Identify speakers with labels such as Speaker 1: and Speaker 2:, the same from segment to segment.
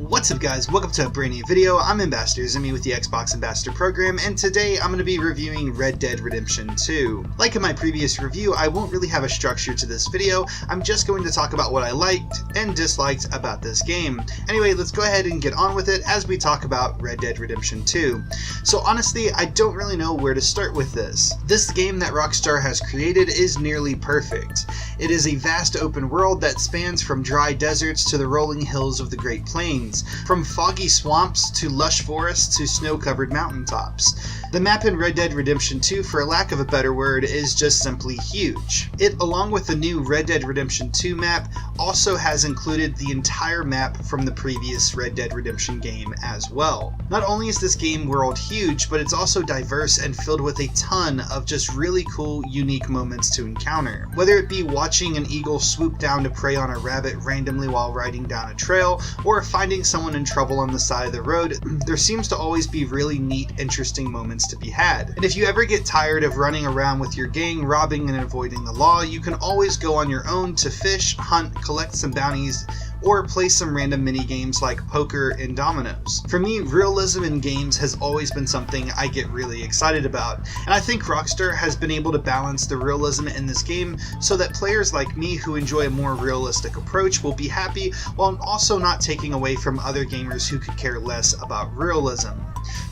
Speaker 1: What's up guys, welcome to a brand new video. I'm Ambassador Zimmy with the Xbox Ambassador Program, and today I'm going to be reviewing Red Dead Redemption 2. Like in my previous review, I won't really have a structure to this video. I'm just going to talk about what I liked and disliked about this game. Anyway, let's go ahead and get on with it as we talk about Red Dead Redemption 2. So honestly, I don't really know where to start with this. This game that Rockstar has created is nearly perfect. It is a vast open world that spans from dry deserts to the rolling hills of the Great Plains, from foggy swamps to lush forests to snow-covered mountaintops. The map in Red Dead Redemption 2, for lack of a better word, is just simply huge. It, along with the new Red Dead Redemption 2 map, also has included the entire map from the previous Red Dead Redemption game as well. Not only is this game world huge, but it's also diverse and filled with a ton of just really cool, unique moments to encounter. Whether it be watching an eagle swoop down to prey on a rabbit randomly while riding down a trail, or finding someone in trouble on the side of the road, there seems to always be really neat, interesting moments to be had. And if you ever get tired of running around with your gang, robbing and avoiding the law, you can always go on your own to fish, hunt, collect some bounties, or play some random mini games like poker and dominoes. For me, realism in games has always been something I get really excited about, and I think Rockstar has been able to balance the realism in this game so that players like me who enjoy a more realistic approach will be happy, while also not taking away from other gamers who could care less about realism.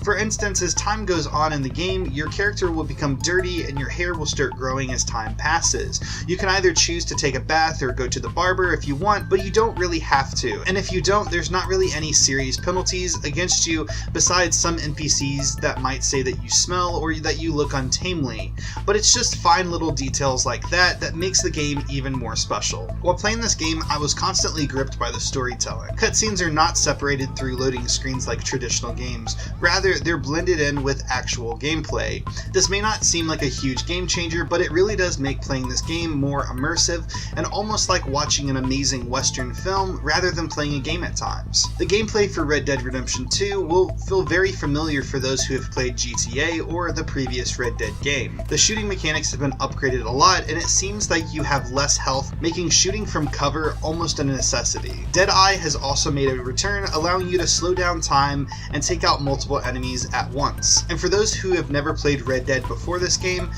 Speaker 1: For instance, as time goes on in the game, your character will become dirty and your hair will start growing as time passes. You can either choose to take a bath or go to the barber if you want, but you don't really have to. And if you don't, there's not really any serious penalties against you besides some NPCs that might say that you smell or that you look untamely. But it's just fine little details like that that makes the game even more special. While playing this game, I was constantly gripped by the storytelling. Cutscenes are not separated through loading screens like traditional games. Rather, they're blended in with actual gameplay. This may not seem like a huge game changer, but it really does make playing this game more immersive and almost like watching an amazing Western film rather than playing a game at times. The gameplay for Red Dead Redemption 2 will feel very familiar for those who have played GTA or the previous Red Dead game. The shooting mechanics have been upgraded a lot, and it seems like you have less health, making shooting from cover almost a necessity. Deadeye has also made a return, allowing you to slow down time and take out multiple enemies at once. And for those who have never played Red Dead before this game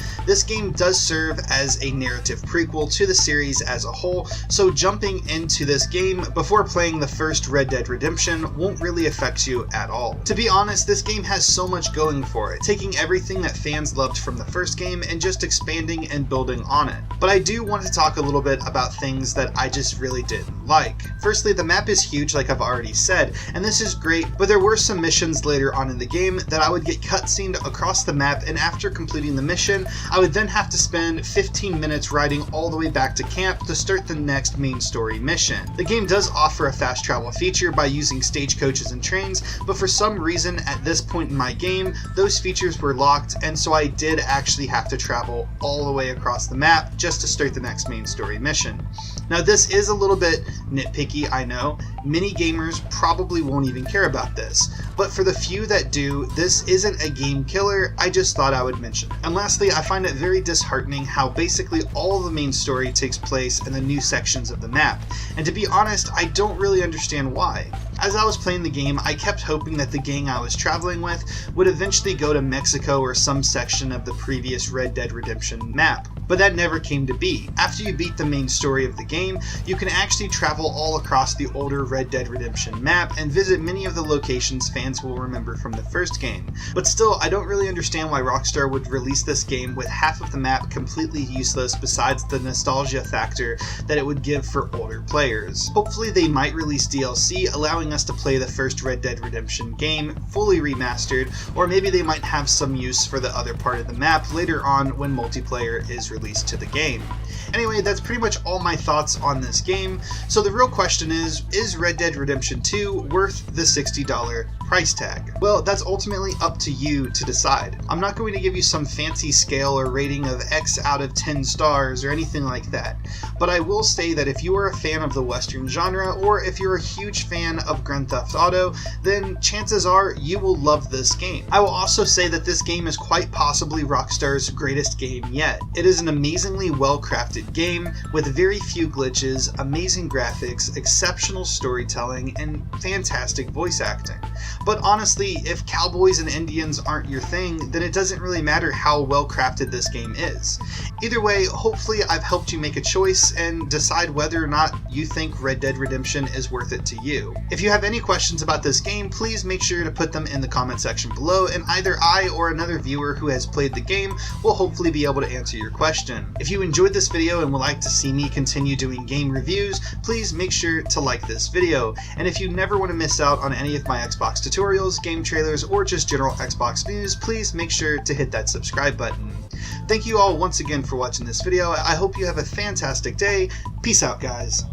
Speaker 1: does serve as a narrative prequel to the series as a whole, so jumping into this game before playing the first Red Dead Redemption won't really affect you at all. To be honest, this game has so much going for it, taking everything that fans loved from the first game and just expanding and building on it. But I do want to talk a little bit about things that I just really didn't like. Firstly, the map is huge like I've already said, and this is great, but there were some missions later on in the game that I would get cutscened across the map, and after completing the mission, I would then have to spend 15 minutes riding all the way back to camp to start the next main story mission. The game does offer a fast travel feature by using stagecoaches and trains, but for some reason at this point in my game, those features were locked, and so I did actually have to travel all the way across the map just to start the next main story mission. Now this is a little bit nitpicky, I know. Many gamers probably won't even care about this, but for the few that do, this isn't a game killer. I just thought I would mention it. And lastly, I find it very disheartening how basically all of the main story takes place in the new sections of the map, and to be honest, I don't really understand why. As I was playing the game, I kept hoping that the gang I was traveling with would eventually go to Mexico or some section of the previous Red Dead Redemption map, but that never came to be. After you beat the main story of the game, you can actually travel all across the older Red Dead Redemption map and visit many of the locations fans will remember from the first game. But still, I don't really understand why Rockstar would release this game with half of the map completely useless besides the nostalgia factor that it would give for older players. Hopefully they might release DLC allowing us to play the first Red Dead Redemption game fully remastered, or maybe they might have some use for the other part of the map later on when multiplayer is released to the game. Anyway, that's pretty much all my thoughts on this game, so the real question is Red Dead Redemption 2 worth the $60 price tag? Well, that's ultimately up to you to decide. I'm not going to give you some fancy scale or rating of X out of 10 stars or anything like that, but I will say that if you are a fan of the Western genre, or if you're a huge fan of Grand Theft Auto, then chances are you will love this game. I will also say that this game is quite possibly Rockstar's greatest game yet. It is an amazingly well-crafted well-crafted game with very few glitches, amazing graphics, exceptional storytelling, and fantastic voice acting. But honestly, if cowboys and Indians aren't your thing, then it doesn't really matter how well-crafted this game is. Either way, hopefully I've helped you make a choice and decide whether or not you think Red Dead Redemption is worth it to you. If you have any questions about this game, please make sure to put them in the comment section below, and either I or another viewer who has played the game will hopefully be able to answer your question. If you enjoyed this video and would like to see me continue doing game reviews, please make sure to like this video. And if you never want to miss out on any of my Xbox tutorials, game trailers, or just general Xbox news, please make sure to hit that subscribe button. Thank you all once again for watching this video. I hope you have a fantastic day. Peace out, guys.